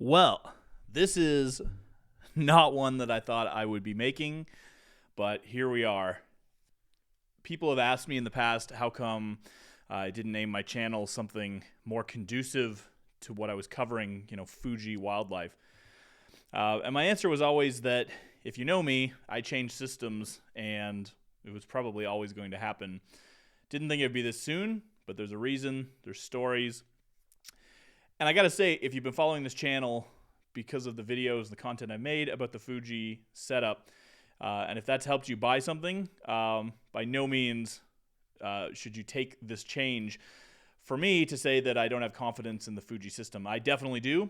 Well, this is not one that I thought I would be making, but here we are. People have asked me in the past how come I didn't name my channel something more conducive to what I was covering, Fuji wildlife. And my answer was always that if you know me, I change systems and it was probably always going to happen. Didn't think it'd be this soon, but there's a reason, there's stories. And I gotta say, if you've been following this channel because of the videos, the content I made about the Fuji setup, and if that's helped you buy something, by no means should you take this change for me to say that I don't have confidence in the Fuji system. I definitely do,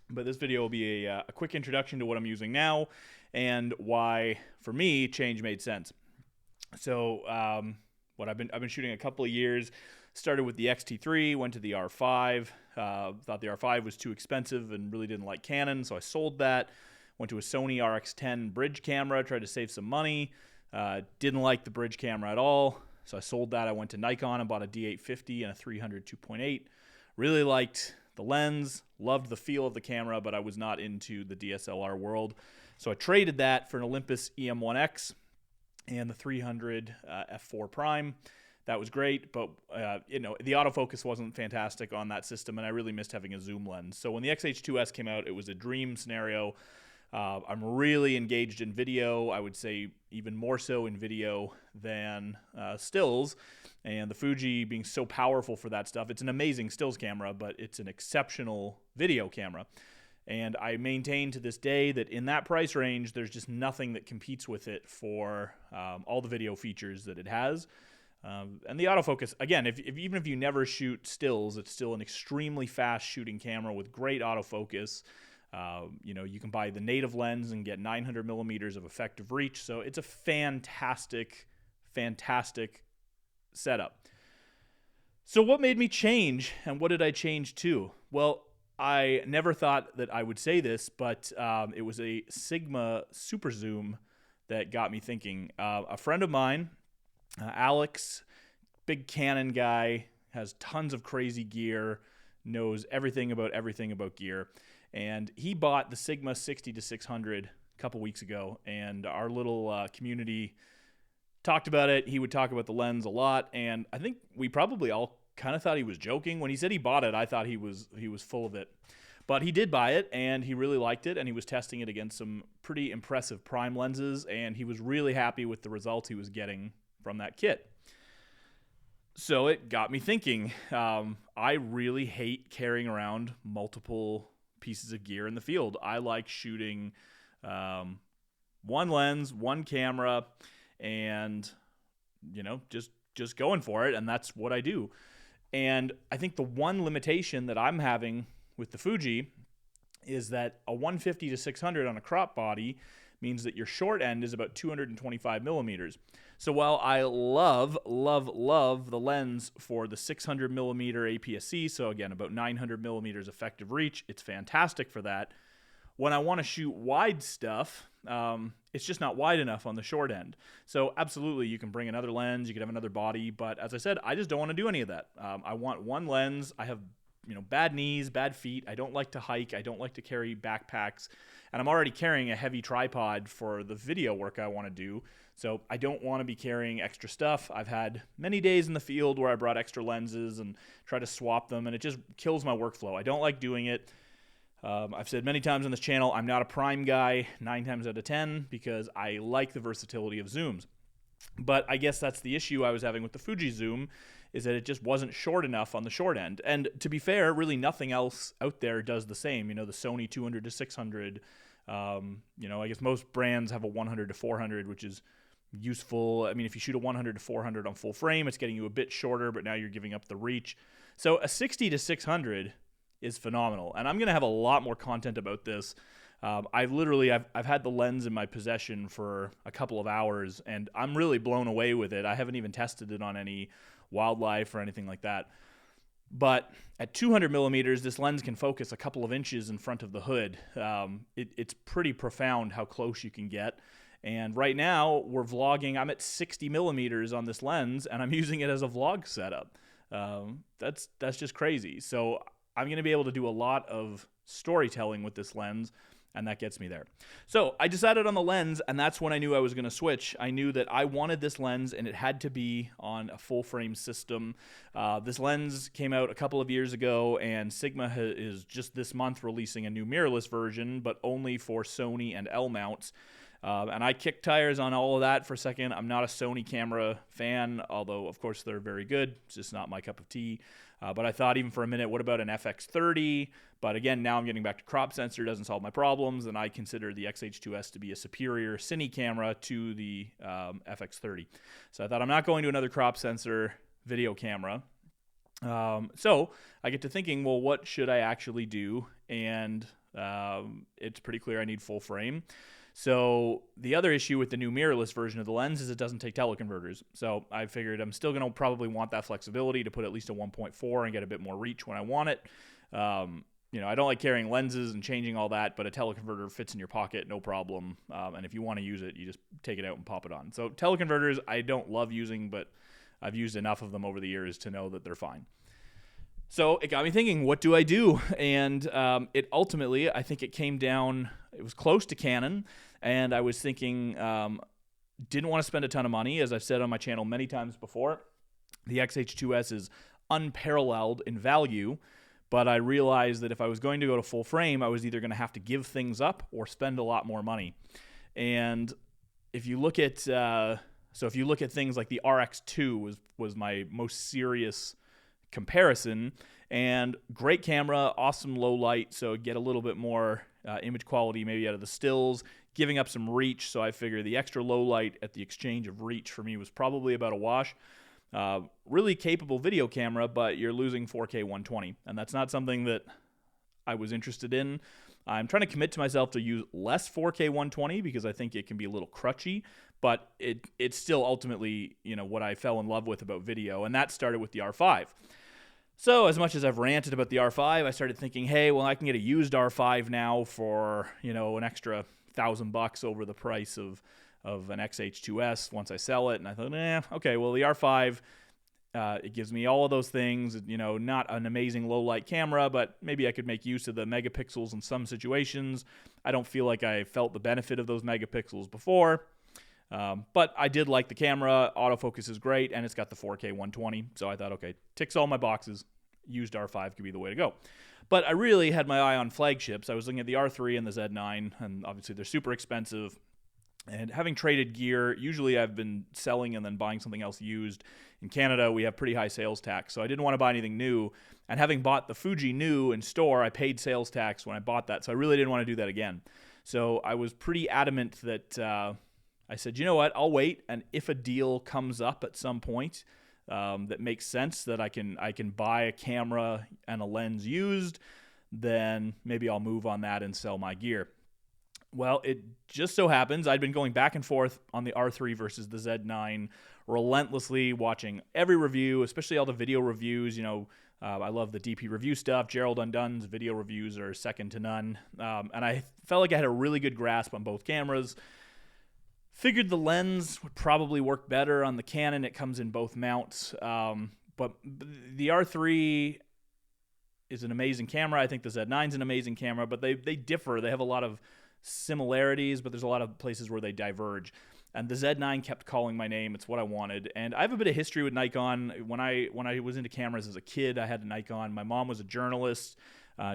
but this video will be a quick introduction to what I'm using now and why, for me, change made sense. So, I've been shooting a couple of years. Started with the X-T3, went to the R5. Thought the R5 was too expensive and really didn't like Canon, so I sold that. Went to a Sony RX10 bridge camera, tried to save some money. Didn't like the bridge camera at all, so I sold that. I went to Nikon and bought a D850 and a 300 2.8. Really liked the lens, loved the feel of the camera, but I was not into the DSLR world. So I traded that for an Olympus EM1X and the 300 f4 prime. That was great, but the autofocus wasn't fantastic on that system, and I really missed having a zoom lens. So when the X-H2s came out, it was a dream scenario. I'm really engaged in video. I would say even more so in video than stills. And the Fuji being so powerful for that stuff, it's an amazing stills camera, but it's an exceptional video camera. And I maintain to this day that in that price range, there's just nothing that competes with it for all the video features that it has. And the autofocus, again, even if you never shoot stills, it's still an extremely fast shooting camera with great autofocus. You can buy the native lens and get 900 millimeters of effective reach. So it's a fantastic, fantastic setup. So what made me change, and what did I change to? Well, I never thought that I would say this, but it was a Sigma super zoom that got me thinking. A friend of mine, Alex, big Canon guy, has tons of crazy gear, knows everything about gear, and he bought the Sigma 60-600 a couple weeks ago, and our little community talked about it. He would talk about the lens a lot, and I think we probably all kind of thought he was joking. When he said he bought it, I thought he was full of it. But he did buy it, and he really liked it, and he was testing it against some pretty impressive prime lenses, and he was really happy with the results he was getting from that kit. So it got me thinking. I really hate carrying around multiple pieces of gear in the field. I like shooting one lens, one camera, and just going for it, and that's what I do. And I think the one limitation that I'm having with the Fuji is that a 150-600 on a crop body means that your short end is about 225 millimeters. So while I love the lens for the 600 millimeter APS-C, so again, about 900 millimeters effective reach, it's fantastic for that. When I want to shoot wide stuff, it's just not wide enough on the short end. So absolutely, you can bring another lens, you can have another body, but as I said, I just don't want to do any of that. I want one lens. I have bad knees, bad feet. I don't like to hike. I don't like to carry backpacks. And I'm already carrying a heavy tripod for the video work I want to do. So I don't want to be carrying extra stuff. I've had many days in the field where I brought extra lenses and try to swap them, and it just kills my workflow. I don't like doing it. I've said many times on this channel, I'm not a prime guy 9 times out of 10 because I like the versatility of zooms. But I guess that's the issue I was having with the Fuji zoom, is that it just wasn't short enough on the short end. And to be fair, really nothing else out there does the same. The Sony 200-600, I guess most brands have a 100-400, which is useful. I mean, if you shoot a 100-400 on full frame, it's getting you a bit shorter, but now you're giving up the reach. So a 60-600 is phenomenal. And I'm going to have a lot more content about this. I've had the lens in my possession for a couple of hours, and I'm really blown away with it. I haven't even tested it on any wildlife or anything like that. But at 200 millimeters, this lens can focus a couple of inches in front of the hood. It's pretty profound how close you can get. And right now, we're vlogging. I'm at 60 millimeters on this lens, and I'm using it as a vlog setup. That's just crazy. So I'm going to be able to do a lot of storytelling with this lens, and that gets me there. So I decided on the lens, and that's when I knew I was going to switch. I knew that I wanted this lens, and it had to be on a full-frame system. This lens came out a couple of years ago, and Sigma is just this month releasing a new mirrorless version, but only for Sony and L mounts. And I kicked tires on all of that for a second. I'm not a Sony camera fan, although, of course, they're very good. It's just not my cup of tea. But I thought even for a minute, what about an FX30? But again, now I'm getting back to crop sensor. Doesn't solve my problems. And I consider the X-H2s to be a superior cine camera to the FX30. So I thought I'm not going to another crop sensor video camera. So I get to thinking, well, what should I actually do? And it's pretty clear I need full frame. So the other issue with the new mirrorless version of the lens is it doesn't take teleconverters. So I figured I'm still going to probably want that flexibility to put at least a 1.4 and get a bit more reach when I want it. I don't like carrying lenses and changing all that, but a teleconverter fits in your pocket, no problem. And if you want to use it, you just take it out and pop it on. So teleconverters I don't love using, but I've used enough of them over the years to know that they're fine. So it got me thinking, what do I do? And it ultimately, I think it came down, it was close to Canon, and I was thinking, didn't want to spend a ton of money. As I've said on my channel many times before, the X-H2s is unparalleled in value, but I realized that if I was going to go to full frame, I was either going to have to give things up or spend a lot more money. And if you look at, if you look at things like the RX2 was my most serious comparison, and great camera, awesome low light, so get a little bit more image quality maybe out of the stills, giving up some reach. So I figure the extra low light at the exchange of reach for me was probably about a wash. Really capable video camera, but you're losing 4K 120, and that's not something that I was interested in. I'm trying to commit to myself to use less 4K 120 because I think it can be a little crutchy, but it's still ultimately, what I fell in love with about video, and that started with the R5. So as much as I've ranted about the R5, I started thinking, hey, well, I can get a used R5 now for, an extra $1,000 over the price of an X-H2s once I sell it. And I thought, okay, well, the R5, it gives me all of those things, not an amazing low light camera, but maybe I could make use of the megapixels in some situations. I don't feel like I felt the benefit of those megapixels before. But I did like the camera. Autofocus is great, and it's got the 4K 120. So I thought, okay, ticks all my boxes. Used R5 could be the way to go. But I really had my eye on flagships. I was looking at the R3 and the Z9, and obviously they're super expensive. And having traded gear, usually I've been selling and then buying something else used. In Canada, we have pretty high sales tax, so I didn't want to buy anything new. And having bought the Fuji new in store, I paid sales tax when I bought that, so I really didn't want to do that again. So I was pretty adamant that I said, you know what, I'll wait, and if a deal comes up at some point that makes sense, that I can buy a camera and a lens used, then maybe I'll move on that and sell my gear. Well, it just so happens I'd been going back and forth on the R3 versus the Z9, relentlessly watching every review, especially all the video reviews. I love the DP review stuff. Gerald Undun's video reviews are second to none. And I felt like I had a really good grasp on both cameras. Figured the lens would probably work better on the Canon. It comes in both mounts. But the R3 is an amazing camera. I think the Z9 is an amazing camera, but they differ. They have a lot of similarities, but there's a lot of places where they diverge. And the Z9 kept calling my name. It's what I wanted. And I have a bit of history with Nikon. When I was into cameras as a kid, I had a Nikon. My mom was a journalist.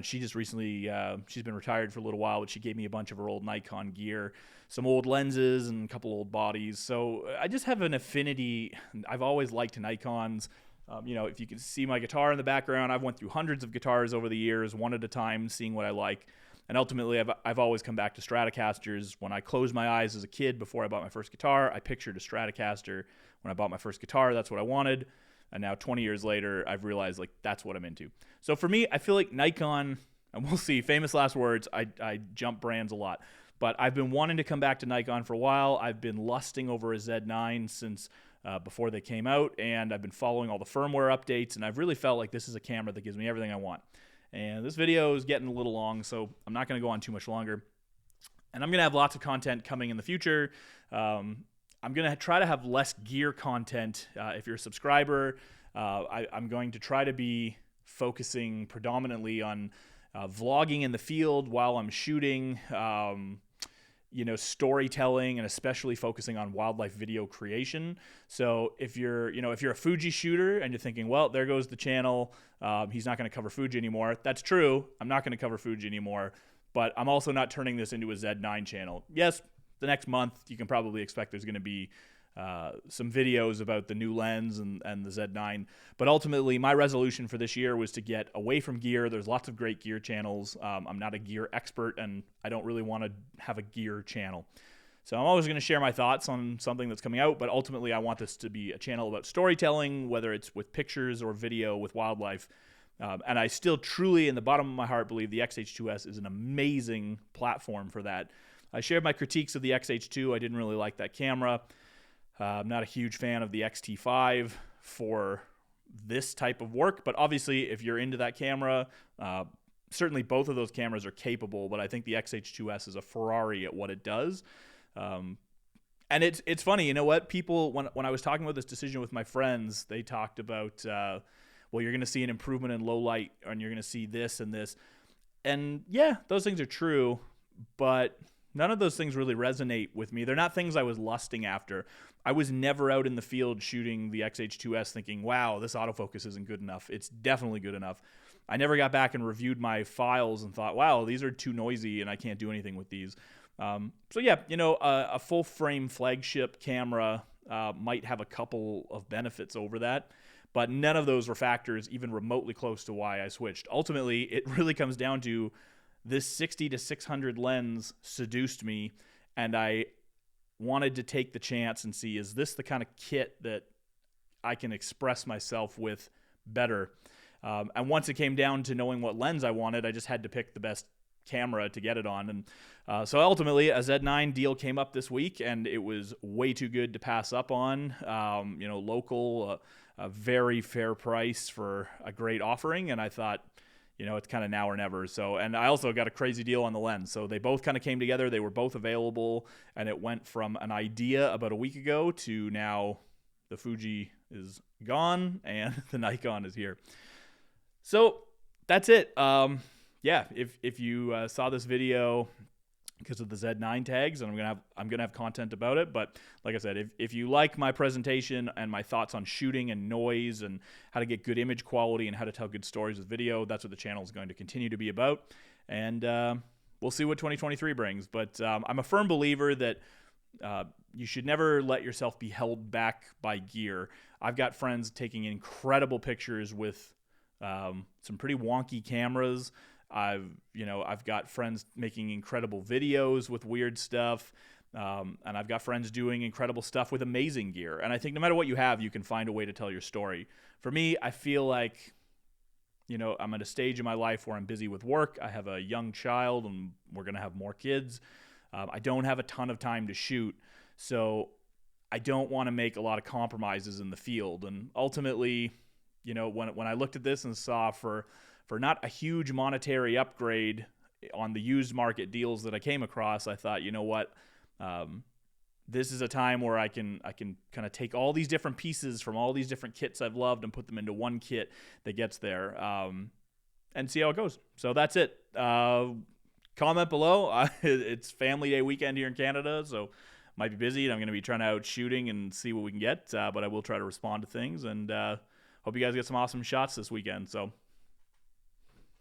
She just recently, she's been retired for a little while, but she gave me a bunch of her old Nikon gear, some old lenses and a couple old bodies. So I just have an affinity. I've always liked Nikons. If you can see my guitar in the background, I've went through hundreds of guitars over the years, one at a time, seeing what I like. And ultimately, I've always come back to Stratocasters. When I closed my eyes as a kid before I bought my first guitar, I pictured a Stratocaster. When I bought my first guitar, that's what I wanted. And now 20 years later, I've realized that's what I'm into. So for me, I feel like Nikon, and we'll see, famous last words, I jump brands a lot. But I've been wanting to come back to Nikon for a while. I've been lusting over a Z9 since before they came out, and I've been following all the firmware updates, and I've really felt like this is a camera that gives me everything I want. And this video is getting a little long, so I'm not going to go on too much longer. And I'm going to have lots of content coming in the future. I'm going to try to have less gear content. If you're a subscriber, I'm going to try to be focusing predominantly on vlogging in the field while I'm shooting, storytelling, and especially focusing on wildlife video creation. So if you're a Fuji shooter and you're thinking, well, there goes the channel, he's not going to cover Fuji anymore. That's true. I'm not going to cover Fuji anymore, but I'm also not turning this into a Z9 channel. Yes, the next month you can probably expect there's going to be some videos about the new lens and the Z9. But ultimately, my resolution for this year was to get away from gear. There's lots of great gear channels. I'm not a gear expert, and I don't really want to have a gear channel. So I'm always going to share my thoughts on something that's coming out, but ultimately I want this to be a channel about storytelling, whether it's with pictures or video with wildlife. And I still truly, in the bottom of my heart, believe the X-H2s is an amazing platform for that. I shared my critiques of the X-H2. I didn't really like that camera. I'm not a huge fan of the X-T5 for this type of work, but obviously if you're into that camera, certainly both of those cameras are capable, but I think the X-H2s is a Ferrari at what it does. And it's funny, you know what? People, when I was talking about this decision with my friends, they talked about, well, you're going to see an improvement in low light, and you're going to see this and this. And yeah, those things are true, but none of those things really resonate with me. They're not things I was lusting after. I was never out in the field shooting the X-H2s thinking, wow, this autofocus isn't good enough. It's definitely good enough. I never got back and reviewed my files and thought, wow, these are too noisy and I can't do anything with these. So yeah, a full frame flagship camera might have a couple of benefits over that, but none of those were factors even remotely close to why I switched. Ultimately, it really comes down to this 60-600 lens seduced me, and I wanted to take the chance and see, is this the kind of kit that I can express myself with better? And once it came down to knowing what lens I wanted, I just had to pick the best camera to get it on. And so ultimately, a Z9 deal came up this week, and it was way too good to pass up on. Local, a very fair price for a great offering, and I thought, it's kind of now or never. So, and I also got a crazy deal on the lens. So they both kind of came together. They were both available, and it went from an idea about a week ago to now the Fuji is gone and the Nikon is here. So that's it. If you saw this video because of the Z9 tags, and I'm gonna have content about it. But like I said, if you like my presentation and my thoughts on shooting and noise and how to get good image quality and how to tell good stories with video, that's what the channel is going to continue to be about. And we'll see what 2023 brings. But I'm a firm believer that you should never let yourself be held back by gear. I've got friends taking incredible pictures with some pretty wonky cameras. I've got friends making incredible videos with weird stuff, and I've got friends doing incredible stuff with amazing gear. And I think no matter what you have, you can find a way to tell your story. For me, I feel like, I'm at a stage in my life where I'm busy with work. I have a young child, and we're going to have more kids. I don't have a ton of time to shoot, so I don't want to make a lot of compromises in the field. And ultimately, when I looked at this and saw for not a huge monetary upgrade on the used market deals that I came across, I thought, this is a time where I can kind of take all these different pieces from all these different kits I've loved and put them into one kit that gets there, and see how it goes. So that's it. Comment below. It's family day weekend here in Canada, so might be busy. I'm going to be trying to out shooting and see what we can get, but I will try to respond to things, and hope you guys get some awesome shots this weekend. So